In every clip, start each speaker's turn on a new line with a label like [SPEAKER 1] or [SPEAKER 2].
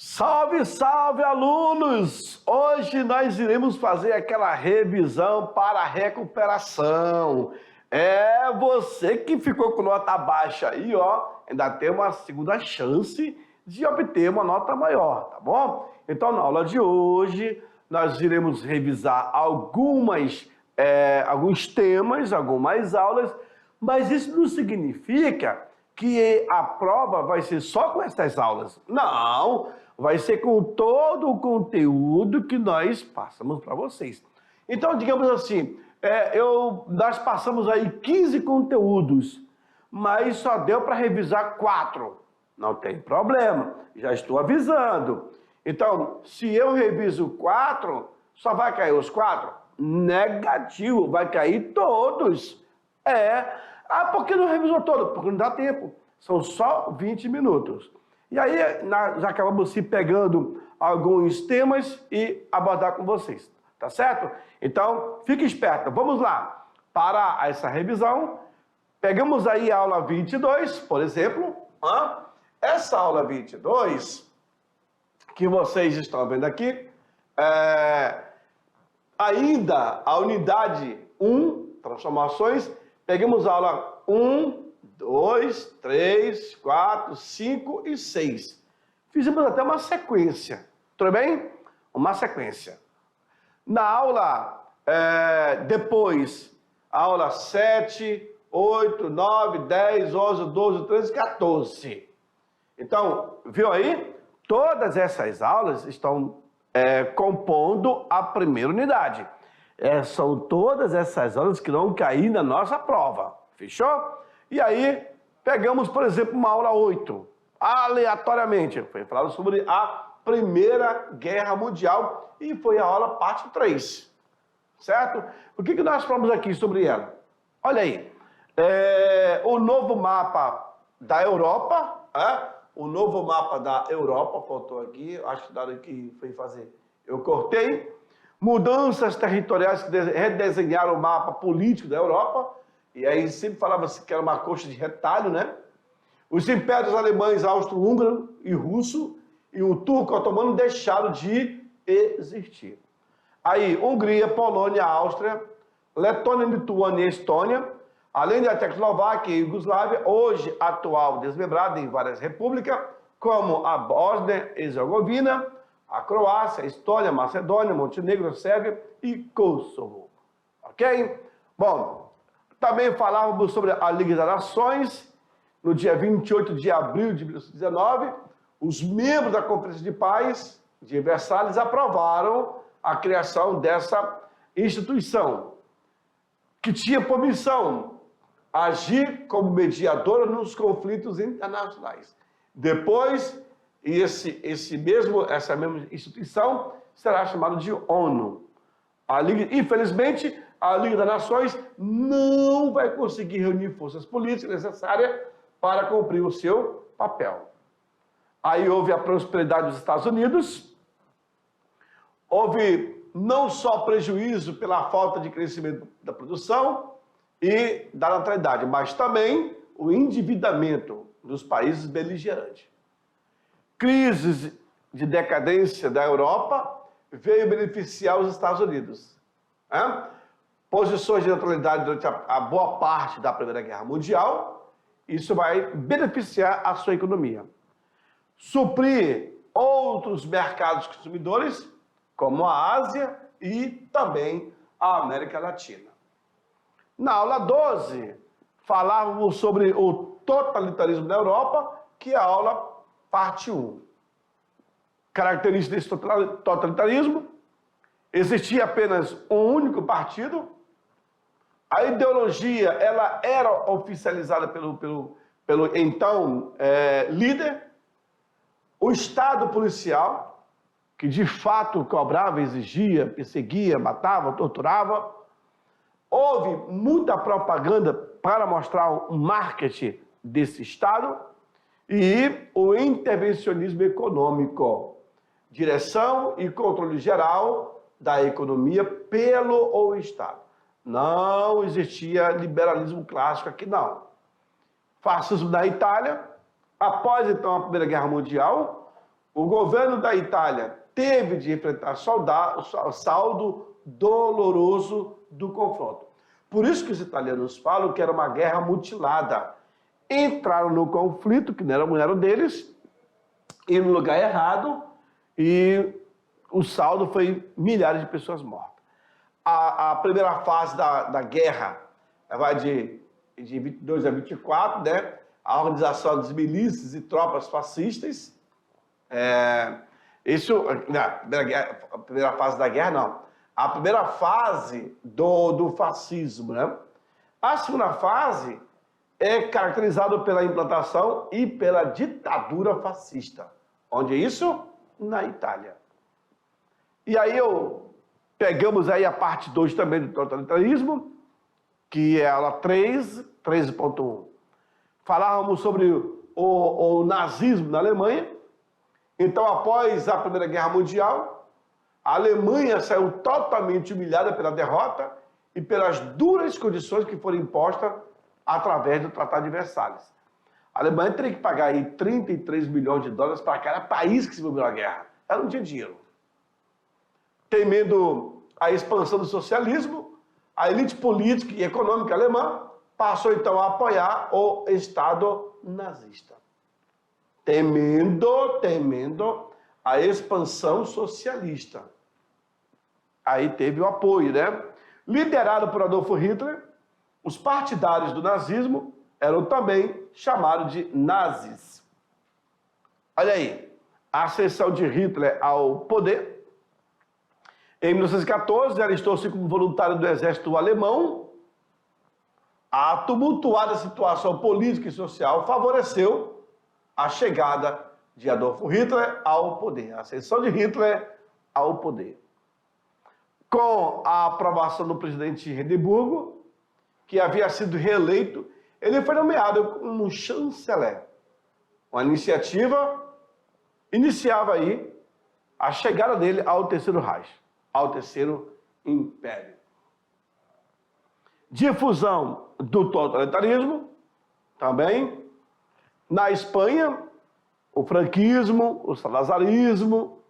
[SPEAKER 1] Salve, salve, alunos! Hoje nós iremos fazer aquela revisão para a recuperação. É você que ficou com nota baixa aí, ó, ainda tem uma segunda chance de obter uma nota maior, tá bom? Então, na aula de hoje, nós iremos revisar alguns temas, algumas aulas, mas isso não significa que a prova vai ser só com essas aulas. Não, vai ser com todo o conteúdo que nós passamos para vocês. Então, digamos assim, nós passamos aí 15 conteúdos, mas só deu para revisar 4. Não tem problema, já estou avisando. Então, se eu reviso 4, só vai cair os 4? Negativo, vai cair todos. Por que não revisou todo? Porque não dá tempo. São só 20 minutos. E aí, nós acabamos se pegando alguns temas e abordar com vocês. Tá certo? Então, fique esperto. Vamos lá. Para essa revisão, pegamos aí a aula 22, por exemplo. Essa aula 22, que vocês estão vendo aqui, ainda a unidade 1, transformações, pegamos a aula 1, 2, 3, 4, 5 e 6. Fizemos até uma sequência, tudo bem? Uma sequência. Na aula, depois, a aula 7, 8, 9, 10, 11, 12, 13, 14. Então, viu aí? Todas essas aulas estão compondo a primeira unidade. São todas essas aulas que vão cair na nossa prova. Fechou? E aí, pegamos, por exemplo, uma aula 8. Aleatoriamente. Foi falado sobre a Primeira Guerra Mundial e foi a aula parte 3. Certo? O que nós falamos aqui sobre ela? Olha aí. O novo mapa da Europa. O novo mapa da Europa, faltou aqui. Acho que na hora que foi fazer, eu cortei. Mudanças territoriais que redesenharam o mapa político da Europa. E aí sempre falava-se que era uma coxa de retalho, né? Os impérios alemães, austro-húngaro e russo e o turco-otomano deixaram de existir. Aí, Hungria, Polônia, Áustria, Letônia, Lituânia e Estônia, além da Tchecoslováquia e Iugoslávia, hoje atual desmembrada em várias repúblicas, como a Bósnia e Herzegovina, a Croácia, a Estônia, Macedônia, Montenegro, Sérvia e Kosovo. Ok? Bom, também falávamos sobre a Liga das Nações. No dia 28 de abril de 1919, os membros da Conferência de Paz de Versalhes aprovaram a criação dessa instituição, que tinha por missão agir como mediadora nos conflitos internacionais. Depois, essa mesma instituição será chamada de ONU. Infelizmente, a Liga das Nações não vai conseguir reunir forças políticas necessárias para cumprir o seu papel. Aí houve a prosperidade dos Estados Unidos, houve não só prejuízo pela falta de crescimento da produção e da natalidade, mas também o endividamento dos países beligerantes. Crises de decadência da Europa veio beneficiar os Estados Unidos. Posições de neutralidade durante a boa parte da Primeira Guerra Mundial, isso vai beneficiar a sua economia. Suprir outros mercados consumidores, como a Ásia e também a América Latina. Na aula 12, falávamos sobre o totalitarismo na Europa, que é a aula parte 1. Características desse totalitarismo: existia apenas um único partido. A ideologia ela era oficializada pelo então líder. O Estado policial, que de fato cobrava, exigia, perseguia, matava, torturava. Houve muita propaganda para mostrar o marketing desse Estado. E o intervencionismo econômico, direção e controle geral da economia pelo Estado. Não existia liberalismo clássico aqui, não. Fascismo da Itália, após então a Primeira Guerra Mundial, o governo da Itália teve de enfrentar o saldo doloroso do confronto. Por isso que os italianos falam que era uma guerra mutilada. Entraram no conflito, que não era deles, e no lugar errado, e o saldo foi milhares de pessoas mortas. A primeira fase da guerra vai de 22 a 24, né? A organização das milícias e tropas fascistas. A primeira fase da guerra, não. A primeira fase do fascismo, né? A segunda fase é caracterizada pela implantação e pela ditadura fascista. Onde é isso? Na Itália. E aí pegamos aí a parte 2 também do totalitarismo, que é a aula 13.1. Falávamos sobre o nazismo na Alemanha. Então, após a Primeira Guerra Mundial, a Alemanha saiu totalmente humilhada pela derrota e pelas duras condições que foram impostas através do Tratado de Versalhes. A Alemanha teria que pagar aí 33 milhões de dólares para cada país que se envolveu na guerra. Ela não tinha dinheiro. Temendo a expansão do socialismo, a elite política e econômica alemã passou então a apoiar o Estado nazista. Temendo a expansão socialista. Aí teve o apoio, né? Liderado por Adolf Hitler, os partidários do nazismo eram também chamados de nazis. Olha aí, a ascensão de Hitler ao poder. Em 1914, alistou-se como voluntário do exército alemão. A tumultuada situação política e social favoreceu a chegada de Adolf Hitler ao poder, a ascensão de Hitler ao poder. Com a aprovação do presidente Hindenburgo, que havia sido reeleito, ele foi nomeado como chanceler. Uma iniciativa iniciava aí a chegada dele ao Terceiro Reich, ao Terceiro Império. Difusão do totalitarismo, também. Na Espanha, o franquismo, o salazarismo.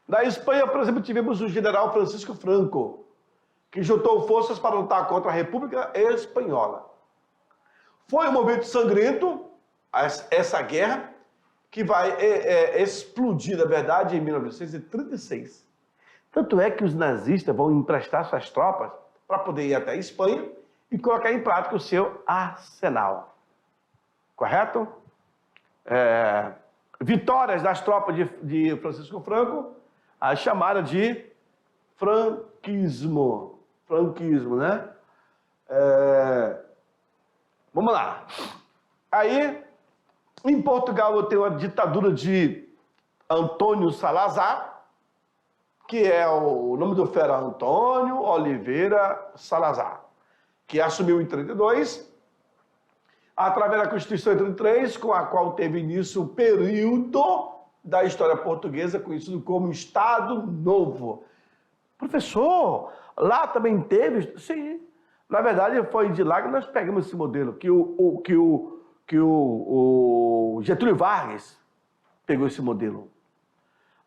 [SPEAKER 1] Na Espanha, por exemplo, tivemos o general Francisco Franco, que juntou forças para lutar contra a República Espanhola. Foi um movimento sangrento, essa guerra, que vai explodir, na verdade, em 1936. Tanto é que os nazistas vão emprestar suas tropas para poder ir até a Espanha e colocar em prática o seu arsenal. Correto? Vitórias das tropas de Francisco Franco, a chamada de franquismo. Franquismo, né? Vamos lá. Aí, em Portugal, eu tenho a ditadura de Antônio Salazar, que é o nome do fera Antônio Oliveira Salazar, que assumiu em 32, através da Constituição de 33, com a qual teve início o período da história portuguesa conhecido como Estado Novo. Professor, lá também teve? Sim. Na verdade, foi de lá que nós pegamos esse modelo, que o Getúlio Vargas pegou esse modelo.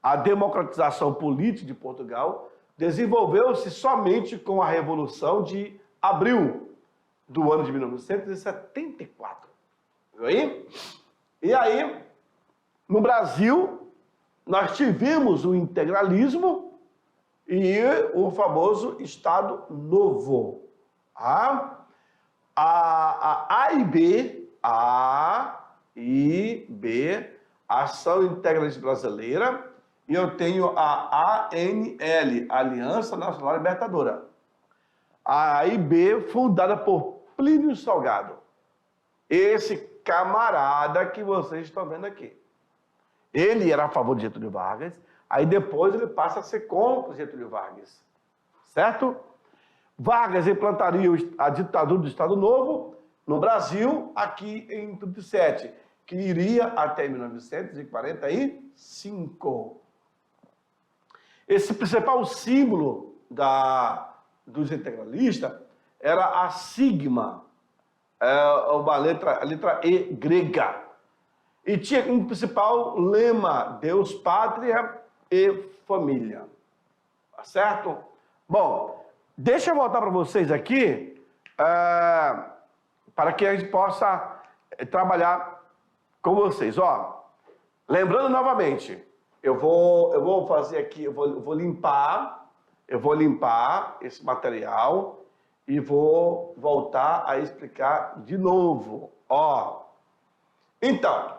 [SPEAKER 1] A democratização política de Portugal desenvolveu-se somente com a Revolução de Abril do ano de 1974. Viu aí? E aí, no Brasil, nós tivemos o integralismo e o famoso Estado Novo. A e B, Ação Integralista Brasileira, e eu tenho a ANL, Aliança Nacional Libertadora. A AIB, fundada por Plínio Salgado. Esse camarada que vocês estão vendo aqui. Ele era a favor de Getúlio Vargas, aí depois ele passa a ser contra Getúlio Vargas. Certo? Vargas implantaria a ditadura do Estado Novo no Brasil, aqui em 37, que iria até 1945. Esse principal símbolo dos integralistas era a sigma, a letra E grega. E tinha como principal lema: Deus, Pátria e Família. Tá certo? Bom, deixa eu voltar para vocês aqui, para que a gente possa trabalhar com vocês. Ó, lembrando novamente, eu vou fazer aqui, eu vou limpar esse material e vou voltar a explicar de novo. Ó, então,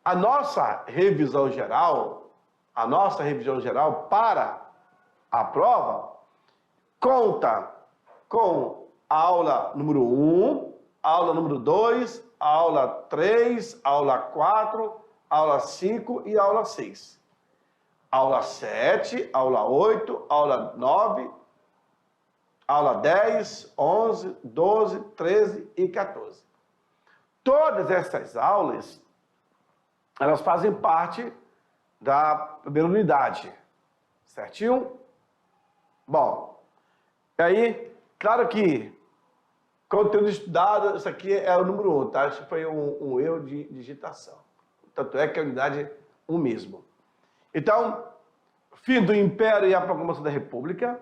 [SPEAKER 1] a nossa revisão geral para a prova conta com a aula número 1, aula número 2, aula 3, aula 4, aula 5 e aula 6. Aula 7, aula 8, aula 9, aula 10, 11, 12, 13 e 14. Todas essas aulas, elas fazem parte da primeira unidade, certinho? Bom, e aí, claro que conteúdo estudado, isso aqui é o número 1, tá? Isso foi um erro de digitação. Tanto é que é a unidade 1 mesmo. Então, fim do Império e a proclamação da República,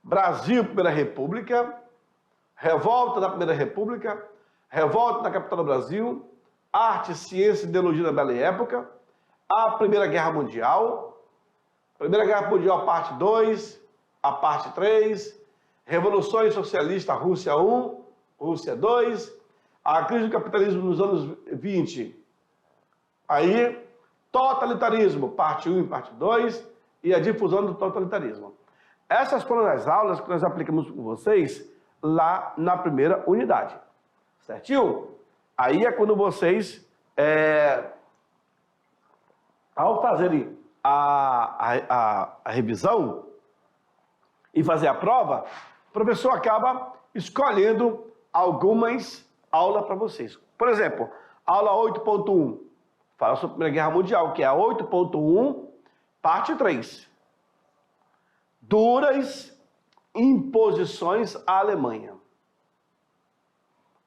[SPEAKER 1] Brasil, Primeira República, revolta da Primeira República, revolta na capital do Brasil, arte, ciência e ideologia da Bela Época, a Primeira Guerra Mundial, Primeira Guerra Mundial parte 2, a parte 3, revoluções socialistas, Rússia 1, Rússia 2, a crise do capitalismo nos anos 20, aí, totalitarismo, parte 1 e parte 2, e a difusão do totalitarismo. Essas foram as aulas que nós aplicamos com vocês lá na primeira unidade, certinho? Aí é quando vocês, ao fazerem a revisão e fazer a prova, o professor acaba escolhendo algumas aulas para vocês. Por exemplo, aula 8.1, fala sobre a Primeira Guerra Mundial, que é a 8.1, parte 3. Duras imposições à Alemanha.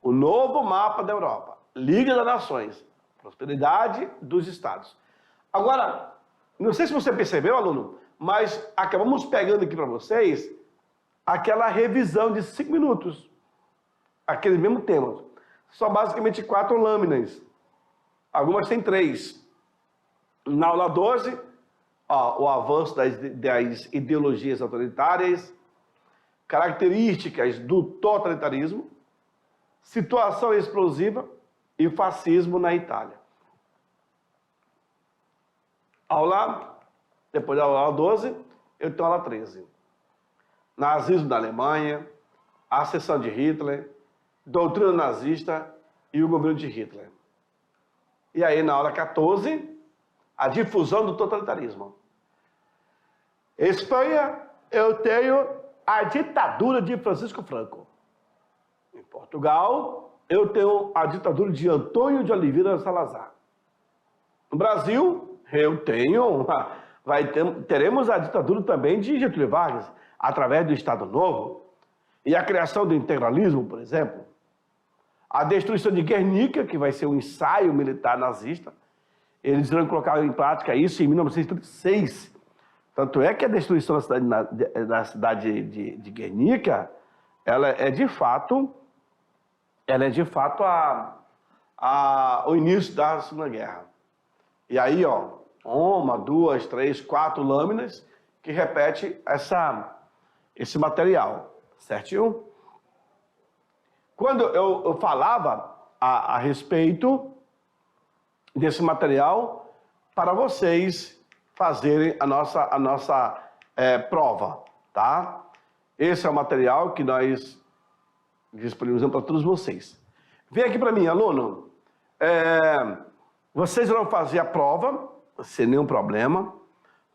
[SPEAKER 1] O novo mapa da Europa. Liga das Nações. Prosperidade dos Estados. Agora, não sei se você percebeu, aluno, mas acabamos pegando aqui para vocês aquela revisão de 5 minutos. Aquele mesmo tema. Só basicamente 4 lâminas. Algumas têm 3. Na aula 12, o avanço das ideologias autoritárias, características do totalitarismo, situação explosiva e fascismo na Itália. Depois da aula 12, eu tenho a aula 13. Nazismo da Alemanha, a ascensão de Hitler, doutrina nazista e o governo de Hitler. E aí, na aula 14, a difusão do totalitarismo. Espanha, eu tenho a ditadura de Francisco Franco. Em Portugal, eu tenho a ditadura de Antônio de Oliveira Salazar. No Brasil, eu tenho... teremos a ditadura também de Getúlio Vargas, através do Estado Novo, e a criação do integralismo, por exemplo. A destruição de Guernica, que vai ser um ensaio militar nazista. Eles irão colocar em prática isso em 1936. Tanto é que a destruição da cidade de Guernica, ela é de fato o início da Segunda Guerra. E aí, ó, 1, 2, 3, 4 lâminas que repete esse material, certinho? Quando eu falava a respeito desse material para vocês fazerem a nossa prova, tá? Esse é o material que nós disponibilizamos para todos vocês. Vem aqui para mim, aluno. Vocês vão fazer a prova, sem nenhum problema.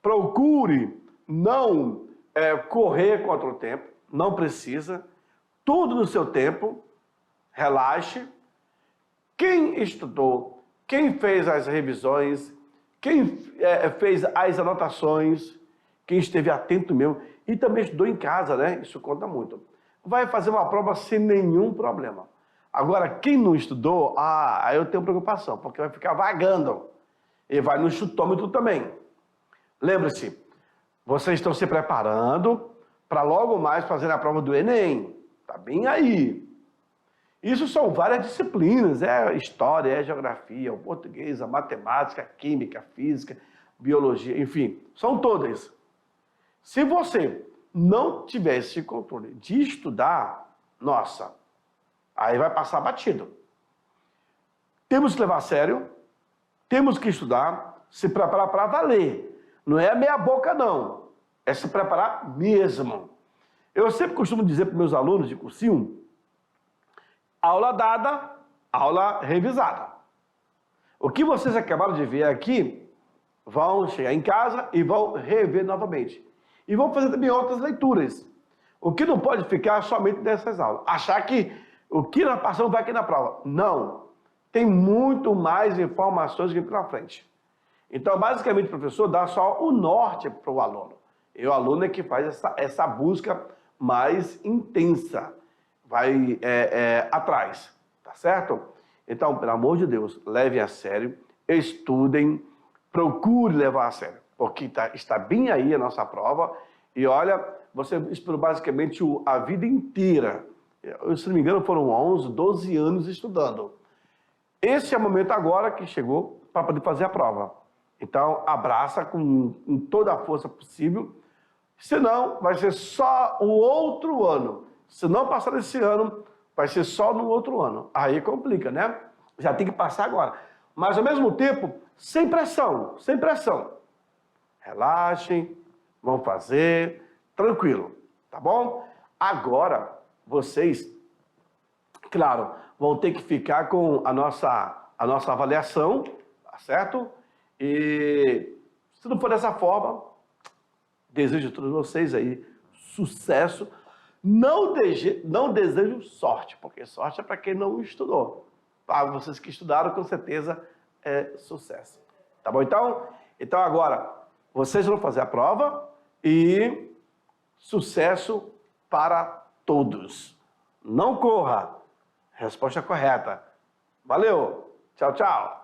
[SPEAKER 1] Procure não correr contra o tempo, não precisa. Tudo no seu tempo, relaxe. Quem estudou, quem fez as revisões, quem fez as anotações, quem esteve atento mesmo, e também estudou em casa, né? Isso conta muito. Vai fazer uma prova sem nenhum problema. Agora, quem não estudou, aí eu tenho preocupação, porque vai ficar vagando. E vai no chutômetro também. Lembre-se, vocês estão se preparando para logo mais fazer a prova do Enem. Tá bem aí. Isso são várias disciplinas, é história, é geografia, o português, a matemática, a química, a física, biologia, enfim, são todas. Se você não tiver esse controle de estudar, nossa, aí vai passar batido. Temos que levar a sério, temos que estudar, se preparar para valer. Não é meia boca, não. É se preparar mesmo. Eu sempre costumo dizer para meus alunos de cursinho, aula dada, aula revisada. O que vocês acabaram de ver aqui, vão chegar em casa e vão rever novamente. E vão fazer também outras leituras. O que não pode ficar somente nessas aulas. Achar que o que nós passamos vai aqui na prova. Não. Tem muito mais informações aqui pela frente. Então, basicamente, o professor dá só o norte para o aluno. E o aluno é que faz essa busca mais intensa. Vai atrás, tá certo? Então, pelo amor de Deus, levem a sério, estudem, procure levar a sério, porque está bem aí a nossa prova, e olha, você esperou basicamente a vida inteira. Eu, se não me engano, foram 11, 12 anos estudando. Esse é o momento agora que chegou para poder fazer a prova. Então, abraça com toda a força possível, senão vai ser só o outro ano. Se não passar esse ano, vai ser só no outro ano. Aí complica, né? Já tem que passar agora. Mas, ao mesmo tempo, sem pressão, sem pressão. Relaxem, vão fazer, tranquilo, tá bom? Agora, vocês, claro, vão ter que ficar com a nossa avaliação, tá certo? E se não for dessa forma, desejo a todos vocês aí sucesso. Não desejo sorte, porque sorte é para quem não estudou. Para vocês que estudaram, com certeza é sucesso. Tá bom, então? Então agora, vocês vão fazer a prova e sucesso para todos. Não corra. Resposta correta. Valeu. Tchau, tchau.